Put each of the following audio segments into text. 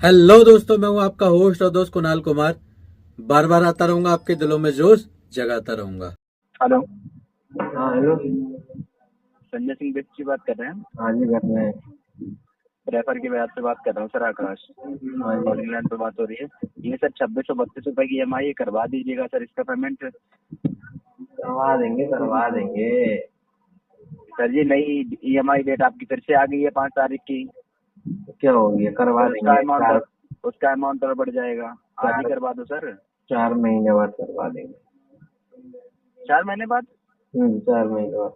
Hello दोस्तों, मैं हूं आपका होस्ट और दोस्त कुणाल कुमार। बार बार आता रहूंगा, आपके दिलों में जोश जगाता रहूंगा। हेलो। हाँ हेलो। संजय सिंह बिस्ट की बात कर रहे हैं। हाँ जी कर रहे हैं। रेफर की वजह से बात कर रहा हूँ सर, आकाश। हाँ और जी इंग्लैंड पे बात हो रही है। ये सर 2632 रुपए की EMI करवा दीजिएगा सर, इसका पेमेंट। करवा देंगे। सर जी, नई EMI डेट आपकी फिर से आ गई है 5 तारीख की। क्या हो गया, करवा फिर देंगे। चार उसका अमाउंट और बढ़ जाएगा। आज ही चार करवा दो सर। 4 महीने बाद करवा देंगे। 4 महीने बाद? 4 महीने बाद।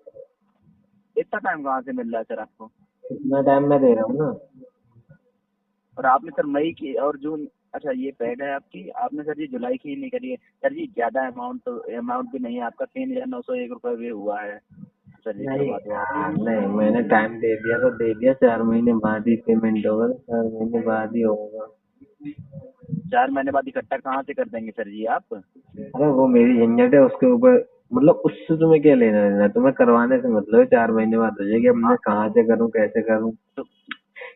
इतना टाइम कहाँ से मिल रहा है सर आपको? इतना टाइम मैं दे रहा हूँ ना। और आपने सर मई की और जून, अच्छा ये पेड है आपकी, आपने सर जी जुलाई की ही नहीं करी है। सर जी ज्यादा अमाउंट भी नहीं है आपका, 3901 रुपये भी हुआ है। सर जी नहीं करवा दो आप। यार नहीं, मैंने टाइम दे दिया तो दे दिया। 4 महीने बाद ही पेमेंट होगा तो 4 महीने बाद ही होगा। 4 महीने बाद इकट्ठा कहाँ से कर देंगे सर जी आप? अरे वो मेरी झंझट है उसके ऊपर। मतलब उससे तुम्हें क्या लेना देना, तुम्हें करवाने से मतलब है। 4 महीने बाद हो जाएगी। अब मैं हाँ, कहाँ से करूँ, कैसे करूँ। तो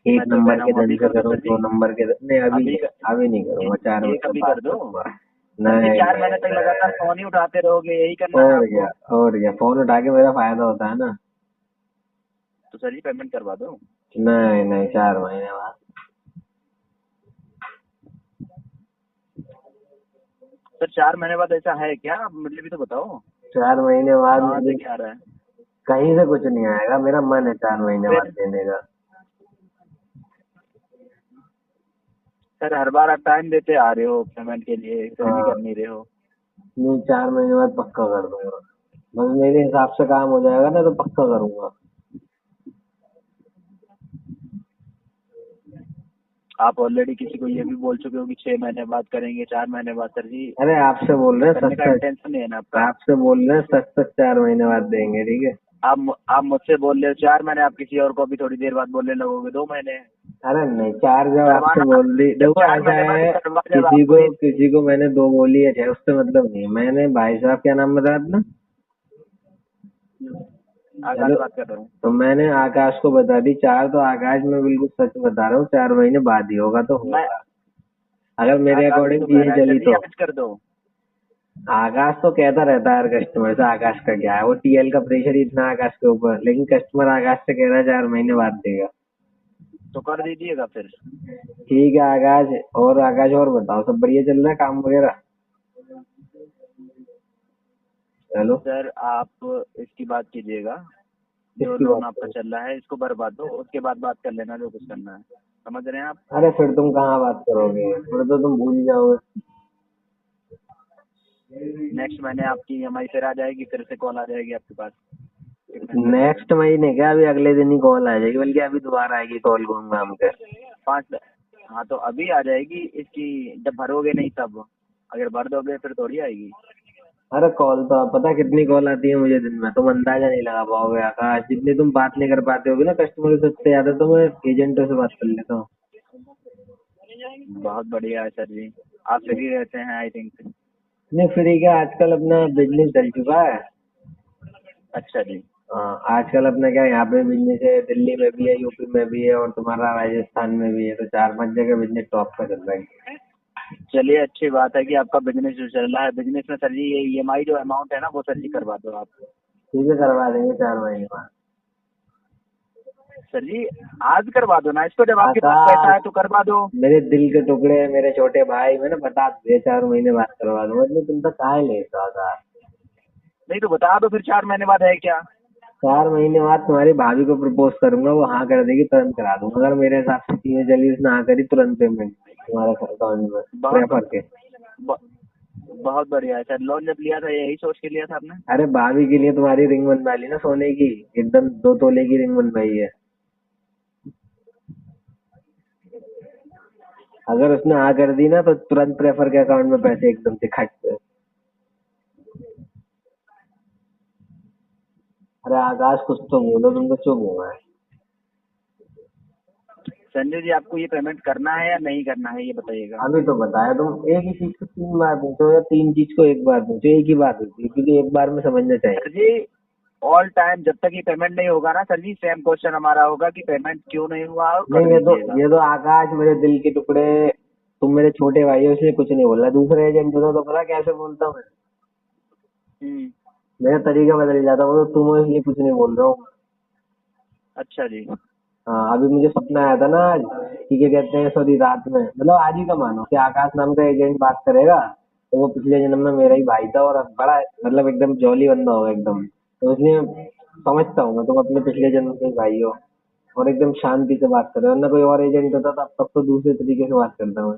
एक मैं तो कह नंबर रहा के हूँ धन अभी से कर दो करूँ, सर दो जी। नंबर के नहीं अभी अभी नहीं। अभी नहीं करूँगा, चार एक महीने अभी बाद कर दो। करूँगा। सर जी नहीं 4 महीने तक नहीं लगातार नहीं। फोन ही उठाते रहोगे, यही करना है और क्या, आपको? और क्या, फोन उठा के मेरा फायदा होता है ना। तो सर जी पेमेंट करवा दो। नहीं नहीं, 4 महीने बाद। सर 4 महीने बाद ऐसा है क्या? मुझे भी तो बताओ। 4 महीने बाद कहाँ से मुझे क्या आ रहा है? कहीं से कुछ नहीं आएगा। मेरा मन है 4 महीने बाद फिर देने का। सर हर बार आप टाइम देते आ रहे हो पेमेंट के लिए, फिर भी हाँ, कर नहीं रहे हो। नहीं 4 महीने बाद पक्का कर दूंगा। बस मेरे हिसाब से काम हो जाएगा ना तो पक्का करूंगा। आप ऑलरेडी किसी को ये भी बोल चुके हो कि 6 महीने बाद करेंगे, 4 महीने बाद। सर जी अरे आपसे बोल रहे हैं करने सच का सच। इंटेंशन नहीं है ना आपका? आपसे बोल रहे हैं सच सच, 4 महीने बाद देंगे, ठीक है। आप मुझसे बोल रहे हो 4 महीने, आप किसी और को भी थोड़ी देर बाद बोलने लगोगे 2 महीने। अरे नहीं, चार जब आपसे करवाना बोल दी, जब देखो चार ऐसा महीने बाद है। करवा, जब किसी आपको को किसी को मैंने दो बोली है, उससे मतलब नहीं है। मैंने भाई साहब, क्या नाम बताया अपना? आकाश हेलो। बात कर रहा हूँ। तो मैंने आकाश को बता दी चार, तो आकाश में बिल्कुल सच बता रहा हूँ, 4 महीने बाद ही होगा तो मैं होगा। अगर मेरे आकाश भी अकॉर्डिंग तो कह चीजें रहा है सर चली जी तो। आज कर दो। आकाश तो कहता रहता है हर कस्टमर से। आकाश का क्या है, वो टीएल का प्रेशर ही इतना आकाश के ऊपर, लेकिन कस्टमर आकाश से कह रहा है 4 महीने बाद देगा। तो कर दीजिएगा फिर। ठीक है आकाश। और आकाश, और बताओ, सब बढ़िया चल रहा है काम वगैरह? हेलो। सर आप इसकी बात कीजिएगा, जो किसकी लोन बात आपका करूं? चल रहा है इसको भरवा दो, उसके बाद बात कर लेना जो कुछ करना है। समझ रहे हैं आप? अरे फिर तुम कहाँ बात करोगे, फिर तो तुम भूल जाओगे। नेक्स्ट महीने आपकी EMI फिर आ जाएगी, फिर से कॉल आ जाएगी आपके पास पेमेंट करने की। नेक्स्ट महीने क्या, अभी अगले दिन ही कॉल आ जाएगी, बल्कि अभी दोबारा आएगी कॉल घूम के। 5, हाँ तो अभी आ जाएगी इसकी, जब भरोगे नहीं तब। अगर भर दोगे फिर थोड़ी आएगी। अरे कॉल तो आप, पता है कितनी कॉल आती है मुझे दिन में, तुम अंदाजा नहीं लगा पाओगे आकाश। जितनी तुम बात नहीं कर पाते होगे ना कस्टमर से, उससे ज्यादा तो मैं एजेंटों से बात कर लेता हूँ। बहुत बढ़िया है सर जी, आप फ्री रहते हैं आई थिंक। नहीं फ्री क्या, आजकल अपना बिजनेस चल चुका है। अच्छा जी। हाँ, आजकल अपना क्या, यहाँ पे बिजनेस है, दिल्ली में भी है, यूपी में भी है, और तुम्हारा राजस्थान में भी है। तो 4-5 जगह बिजनेस टॉप पे चल रहा है। चलिए अच्छी बात है कि आपका बिजनेस जो चल रहा है, बिजनेस में सर जी ये EMI जो अमाउंट है ना वो सर जी करवा दो आप। ठीक है, करवा देंगे 4 महीने बाद। सर जी आज करवा दो ना इसको, जब आपके पास पैसा आकाश, है तो करवा दो। मेरे दिल के टुकड़े, मेरे छोटे भाई, मैंने बता दिया 4 महीने बाद करवा दूंगा। इसमें तुम तो काहे लेते हो आकाश। नहीं तो बता दो फिर 4 महीने बाद है क्या? 4 महीने बाद तुम्हारी भाभी को प्रपोज करूंगा, वो हाँ कर देगी, तुरंत करा दूंगा। अगर मेरे हिसाब से चीजें चली, उसने हाँ करी, तुरंत पेमेंट तुम्हारे अकाउंट में बहुत प्रेफर के। ब, बहुत बढ़िया है सर। लोन जब लिया था यही सोच के लिया था आपने? अरे भाभी के लिए तुम्हारी रिंग बनवा ली ना सोने की, एकदम 2 तोले की रिंग बनवाई है। अगर उसने हाँ कर दी ना तो तुरंत प्रेफर के अकाउंट में पैसे एकदम से खट से। अरे आकाश, कुछ तो बोलो, तुम तो चुप हो गए। संजय जी आपको ये पेमेंट करना है या नहीं करना है ये बताइएगा। अभी तो बताया, तुम एक ही चीज को 3 बार पूछो या 3 चीज को एक बार पूछो, एक ही बात होती है, क्योंकि एक बार में समझना चाहिए। सर जी ऑल टाइम जब तक ये पेमेंट नहीं होगा ना सर जी, सेम क्वेश्चन हमारा होगा कि पेमेंट क्यों नहीं हुआ और नहीं, कर दीजिएगा। ये तो आकाश मेरे दिल के टुकड़े, तुम मेरे छोटे भाई हो इसलिए कुछ नहीं बोल रहा। दूसरे एजेंट होता तो पता कैसे बोलता मैं, हम्म, मेरा तरीका बदल जाता। वो तो तुम हो इसलिए कुछ नहीं बोल रहा हूँ। अच्छा जी। हाँ, अभी मुझे सपना आया था ना आज, कि क्या कहते हैं, सॉरी रात में, मतलब आज ही का मानो कि आकाश नाम का एजेंट बात करेगा, तो वो पिछले जन्म में मेरा ही भाई था और बड़ा मतलब एकदम जॉली बंदा होगा एकदम। तो इसलिए समझता हूँ मैं, तुम अपने पिछले जन्म के ही भाई हो और एकदम शांति से बात कर रहे हो। वरना कोई और एजेंट होता तो तब तो दूसरे तरीके से बात करता मैं।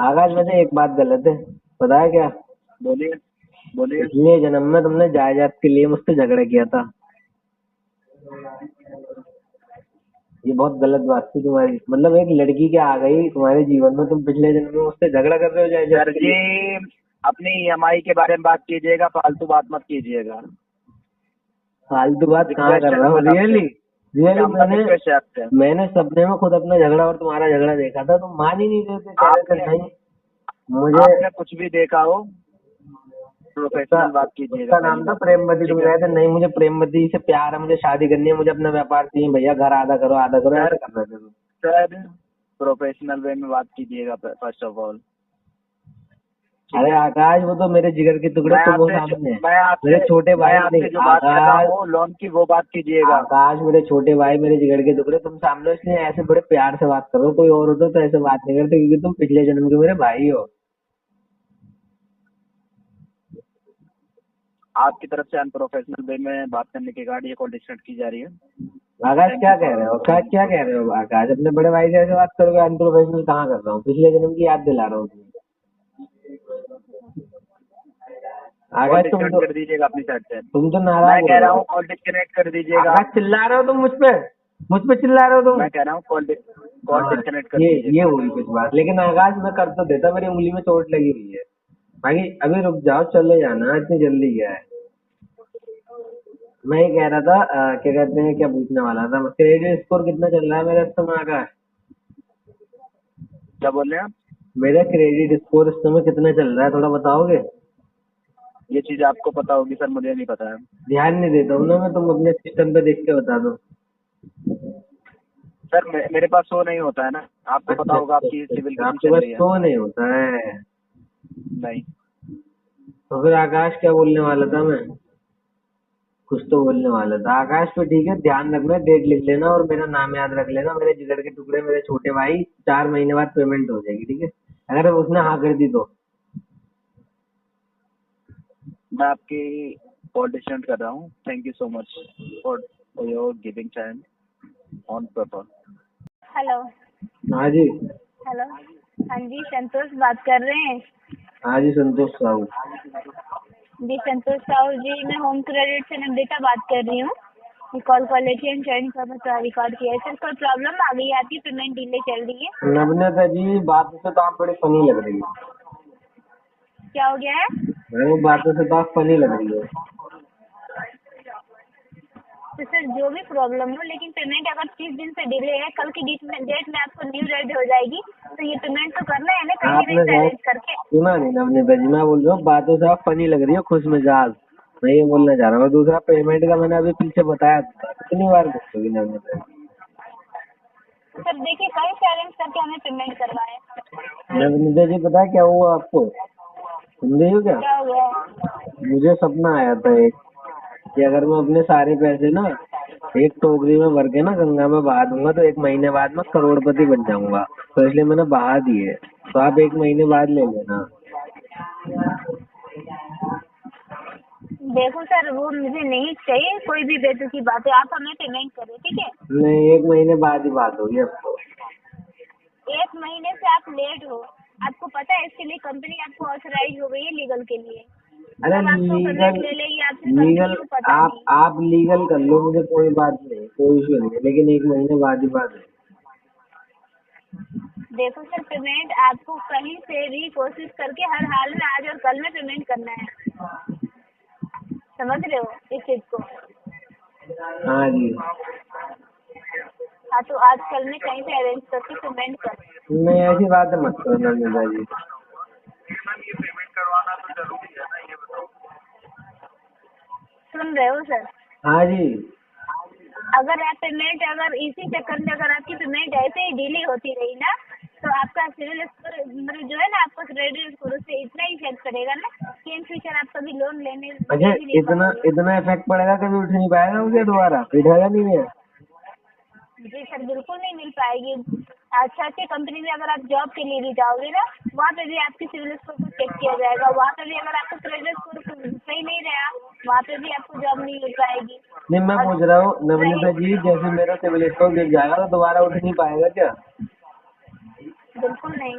आकाश वैसे एक बात गलत है, पता है क्या? बोलिए बोलिए। पिछले जन्म में तुमने जायदाद के लिए मुझसे झगड़ा किया था। ये बहुत गलत बात थी तुम्हारी, मतलब एक लड़की क्या आ गई तुम्हारे जीवन में, तुम पिछले जन्म में मुझसे झगड़ा कर रहे हो जायदाद सर के जी, लिए। अपनी ईएमआई के बारे में बात कीजिएगा, फालतू बात मत कीजिएगा। फालतू बात कहाँ रिक्वेस्ट कर है रहा हूँ, नंबर आपसे, रियली रियली। नंबर रिक्वेस्ट है आपसे। मैंने सपने में खुद अपना झगड़ा और तुम्हारा झगड़ा देखा था, तुम मान ही नहीं रहे थे, कह रहे थे आपने नहीं मुझे। आपने कुछ भी देखा हो, उसका प्रोफेशनल बात कीजिएगा उसका पहली नाम था बात तो, प्रेमवती। तुम ठीक है। कहे थे नहीं मुझे प्रेमवती से प्यार है, मुझे शादी करनी है, मुझे अपना व्यापार चाहिए भैया, घर आधा करो, सर ऐसे कर रहे थे तुम। सर प्रोफेशनल वे में बात कीजिएगा फर्स्ट ऑफ ऑल, ठीक अरे है। आकाश, वो तो मेरे जिगर के टुकड़े, मैं तुम वो आपसे जो सामने मैं मेरे आपसे छोटे मैं भाई नहीं। आपसे जो बात कर रहा आकाश, हूँ लोन की, वो बात कीजिएगा। आकाश मेरे छोटे भाई, मेरे जिगर के टुकड़े, तुम सामने हो इसलिए ऐसे बड़े प्यार से बात करो। कोई और होता तो ऐसे बात नहीं करते, क्योंकि तुम पिछले जन्म के मेरे भाई हो। आपकी तरफ से अनप्रोफेशनल वे में बात करने के कारण ये कॉल डिस्कनेक्ट की जा रही है। आकाश थैंक क्या यू कह फॉर रहे हो, कॉलिंग। क्या कह रहे हो आकाश? अपने बड़े भाई से ऐसे बात करोगे? अनप्रोफेशनल कहाँ कर रहा हूँ? पिछले जन्म की याद दिला रहा हूँ तुम्हें। कॉल आकाश डिस्कनेक्ट कर दीजिएगा अपनी साइड से। तुम तो मैं नाराज हो कह रहे रहा हो। हूँ कॉल डिस्कनेक्ट कर दीजिएगा। आकाश चिल्ला रहे हो तुम मुझ पे चिल्ला रहे हो तुम। मैं कह रहा हूँ कॉल हाँ, डिस्कनेक्ट कर ये दीजिएगा। हुई कुछ बात, लेकिन आकाश मैं कर तो देता, मेरी उंगली में चोट लगी हुई है। बाकी अभी रुक जाओ, चले जाना, इतनी जल्दी क्या है? मैं ये कह रहा था, क्या कहते हैं, क्या पूछने वाला था मैं, क्रेडिट स्कोर कितना चल रहा है मेरा इस समय आकाश? क्या बोल रहे हैं आप? मेरा क्रेडिट स्कोर इस समय कितना चल रहा है, थोड़ा बताओगे? ये चीज आपको पता होगी सर, मुझे नहीं पता है। ध्यान नहीं देता हूँ ना मैं, तुम अपने सिस्टम पे देख के बता दो। सर मेरे पास शो नहीं होता है ना, आपको पता अच्छा होगा अच्छा आपकी अच्छा सिविल अच्छा, कितनी आपके चल पास रही है। तो नहीं होता है? नहीं। तो फिर आकाश क्या बोलने वाला था मैं? कुछ तो बोलने वाला था आकाश। तो ठीक है, ध्यान रखना, डेट लिख लेना और मेरा नाम याद रख लेना, मेरे जिगर के टुकड़े, मेरे छोटे भाई। 4 महीने बाद पेमेंट हो जाएगी, ठीक है? अगर उसने हाँ कर दी तो। मैं आपकी कॉल डिस्कनेक्ट कर रहा हूँ। Thank you so much for your giving time on paper. Hello. हाँ जी। हेलो। हाँ जी, संतोष बात कर रहे हैं। हाँ जी, संतोष साहू। जी संतोष साहू जी, मैं होम क्रेडिट से नम्रता बात कर रही हूँ। ये कॉल क्वालिटी एंड ज्वाइन का रिकॉर्ड किया है। सर कोई प्रॉब्लम आ गई, आपकी पेमेंट डिले चल रही है? नवनीता जी, बातों से तो आप बड़ी फनी लग रही है। क्या हो गया है? अरे वो बातों से तो आप फनी लग रही है। तो सर जो भी प्रॉब्लम हो, लेकिन पेमेंट अगर 30 दिन से डिले है, कल की डेट में आपको न्यू रेट हो जाएगी, तो ये पेमेंट तो करना है ना कहीं आपने भी से शायद अरेंज करके। सुना नहीं नवनीता जी, मैं बोल रहा हूँ बातों से आप फनी लग रही हो, खुश मिजाज। मैं ये बोलना चाह रहा हूँ। दूसरा पेमेंट का मैंने अभी पीछे बताया था, कितनी बार पूछोगी नवनीता जी? तो सर देखिए, कहीं से अरेंज करके हमें पेमेंट करवाए। नवनीता जी, पता है क्या हुआ आपको? सुन रही हो क्या? क्या हो गया है? मुझे सपना आया था एक, कि अगर मैं अपने सारे पैसे ना एक टोकरी में भर के ना गंगा में बहा दूंगा, तो 1 महीने बाद मैं करोड़पति बन जाऊंगा। तो इसलिए मैंने बहा दिए, तो आप 1 महीने बाद ले लेना। देखो सर, वो मुझे नहीं चाहिए कोई भी बेतुकी बात है, आप हमें पेमेंट करें, ठीक है? नहीं, 1 महीने बाद ही बात होगी अब तो। 1 महीने से आप लेट हो, आपको पता है इसके लिए कंपनी आपको ऑथराइज हो गई है लीगल के लिए। अरे अब आपको पेमेंट लीगल ले लेगी आपसे कंपनी को पता नहीं। आप लीगल कर लो, मुझे कोई बात नहीं, कोई इशू नहीं है, लेकिन 1 महीने बाद ही बात है। देखो सर, पेमेंट आपको कहीं से भी कोशिश करके हर हाल में आज और कल में पेमेंट करना है, समझ रहे हो इस चीज को? हाँ जी। हाँ, तो आज कल में कहीं से अरेंज करके पेमेंट करो। नहीं, ऐसी बात मत करो नंदिता जी। सुन रहे हो सर? हाँ जी। अगर आप पेमेंट अगर इसी चक्कर में अगर आपकी पेमेंट ऐसे ही डिले होती रही ना, तो आपका सिविल स्कोर मतलब जो है ना, आपका क्रेडिट स्कोर उससे इतना ही इफेक्ट पड़ेगा ना कि इन फ्यूचर आप कभी लोन लेने अच्छा, ले भी नहीं इतना पाओगे। इतना इफेक्ट पड़ेगा, कभी उठ नहीं पाएगा मुझे दोबारा, उठेगा नहीं है? जी सर, बिल्कुल नहीं मिल पाएगी। अच्छा अच्छी कंपनी में अगर आप जॉब के लिए भी जाओगे ना, वहाँ पे भी आपकी सिविल स्कोर को चेक किया जाएगा। वहाँ पे भी अगर आपका क्रेडिट स्कोर सही नहीं रहा, वहाँ पे भी आपको जॉब नहीं मिल पाएगी। नहीं, मैं और पूछ रहा हूँ नवनीता रही जी, जैसे मेरा सिविल स्कोर गिर जाएगा तो दोबारा उठ नहीं पाएगा क्या? बिल्कुल नहीं।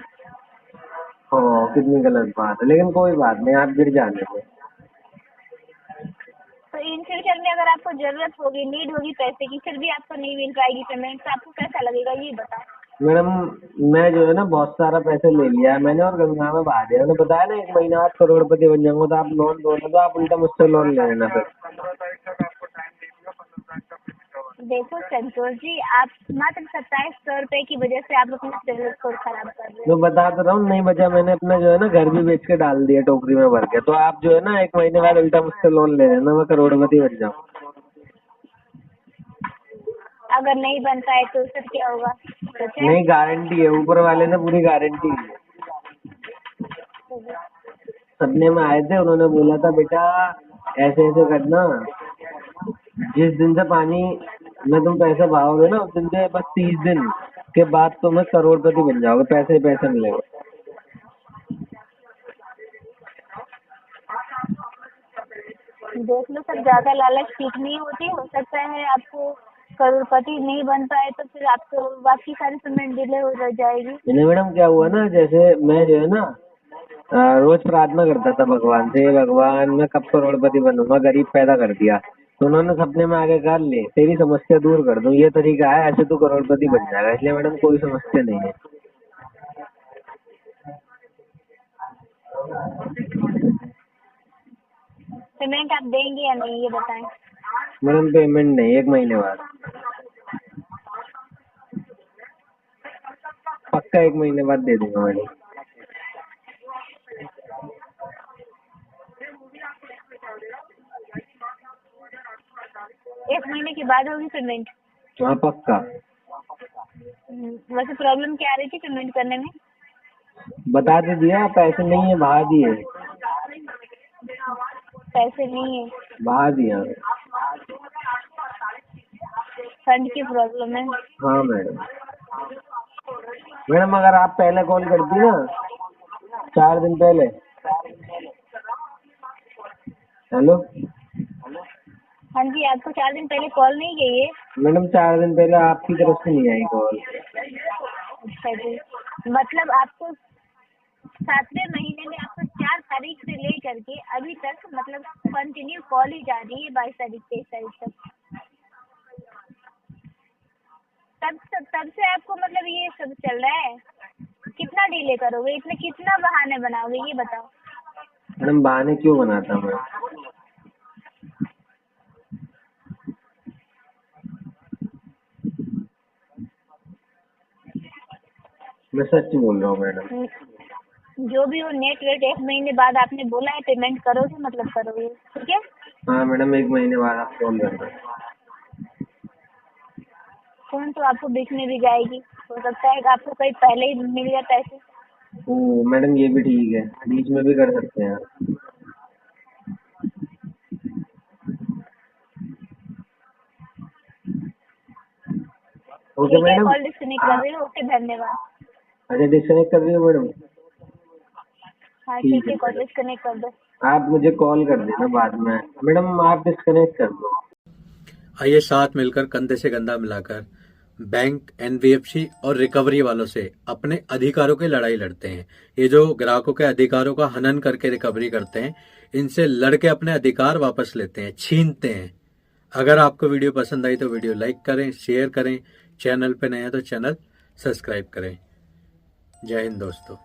कितनी गलत बात है, लेकिन कोई बात नहीं, आप गिर जाने दो। तो इन फ्यूचर में अगर आपको जरूरत होगी, नीड होगी पैसे की, फिर भी आपको नहीं मिल पाएगी पेमेंट, तो आपको कैसा लगेगा ये बताओ। मैडम, मैं जो है ना बहुत सारा पैसे ले लिया है मैंने और गंगा में बहा दिया। मैंने बताया ना 1 महीना बाद करोड़पति बन जाऊंगा, तो आप लोन दो ना, तो आप उल्टा मुझसे लोन ले लेना फिर। देखो संतोष जी, आप मात्र 2700 रुपए की वजह से आप अपना सिविल स्कोर खराब कर रहे हो। मैं बता तो रहा हूँ, नहीं बचा, मैंने अपना जो है ना घर भी बेच के डाल दिया टोकरी में भर के। तो आप जो है ना 1 महीने बाद उल्टा मुझसे लोन ले लेना, मैं करोड़पति बन जाऊँ। अगर नहीं बन पाए तो फिर क्या होगा? सोचा है? नहीं, गारंटी है, ऊपर वाले ने पूरी गारंटी है। सपने में आए थे, उन्होंने बोला था बेटा ऐसे ऐसे करना, जिस दिन से पानी में तुम पैसे बहाओगे ना, उस दिन से बस 30 दिन के बाद तुम्हें करोड़पति बन जाओगे, पैसे ही पैसे मिलेंगे। देख लो सर, ज्यादा लालच ठीक नहीं होती। हो सकता है आपको करोड़पति नहीं बन पाए तो फिर आपको बाकी सारी पेमेंट डिले हो जाएगी। मैंने मैडम क्या हुआ ना, जैसे मैं जो है ना रोज प्रार्थना करता था भगवान से, भगवान मैं कब करोड़पति बनूंगा, गरीब पैदा कर दिया। तो उन्होंने सपने में आगे कहा ले तेरी समस्या दूर कर दूं, ये तरीका है, ऐसे तू करोड़पति बन जाएगा। इसलिए मैडम कोई समस्या नहीं है। पेमेंट आप देंगे या नहीं ये बताएं। मैडम पेमेंट नहीं, 1 महीने बाद पक्का, 1 महीने बाद दे दूंगा मैडम। एक महीने के बाद होगी पेमेंट? हाँ पक्का। वैसे प्रॉब्लम क्या आ रही थी पेमेंट करने में? बता तो दिया, पैसे नहीं है, बहा दिए। पैसे नहीं है? बहा दिया। फंड की प्रॉब्लम है? हाँ मैडम। मैडम अगर आप पहले कॉल करती ना, 4 दिन पहले। हेलो हाँ जी, आपको 4 दिन पहले कॉल नहीं की है? मैडम, 4 दिन पहले आपकी तरफ से नहीं आई कॉल। अच्छा जी, मतलब आपको 7वें महीने में आपको 4 तारीख से लेकर के अभी तक मतलब कंटिन्यू कॉल ही जा रही है 22 तारीख 23 तारीख तक। तब से आपको मतलब ये सब चल रहा है। कितना डिले करोगे, इतने कितना बहाने बनाओगे ये बताओ। मैडम बहाने क्यों बनाता मैं? मैं सच बोल रहा हूँ मैडम। जो भी हो नेट वेट 1 महीने बाद आपने बोला है पेमेंट करोगे, मतलब करोगे, ठीक है? हाँ मैडम, 1 महीने बाद आप कॉल करना। फोन तो आपको बीच में भी जाएगी, हो सकता है कि आपको कहीं पहले ही मिल जाए पैसे। ओ मैडम, ये भी ठीक है, बीच में भी कर सकते हैं। ओके ठीक है, मैडम। कॉल डिस्कनेक्ट कर रही हूँ। ओके, धन्यवाद। अच्छा, डिस्कनेक्ट कर रही हो मैडम? हाँ ठीक ठीक है है, कॉल मैडम। डिस्कनेक्ट कर दो। आप मुझे कॉल कर देना बाद में। मैडम आप डिस्कनेक्ट कर दो। आइए साथ मिलकर कंधे से कंधा मिलाकर बैंक, एनबीएफसी और रिकवरी वालों से अपने अधिकारों की लड़ाई लड़ते हैं। ये जो ग्राहकों के अधिकारों का हनन करके रिकवरी करते हैं, इनसे लड़के अपने अधिकार वापस लेते हैं, छीनते हैं। अगर आपको वीडियो पसंद आई तो वीडियो लाइक करें, शेयर करें, चैनल पे नए हैं तो चैनल सब्सक्राइब करें। जय हिंद दोस्तों।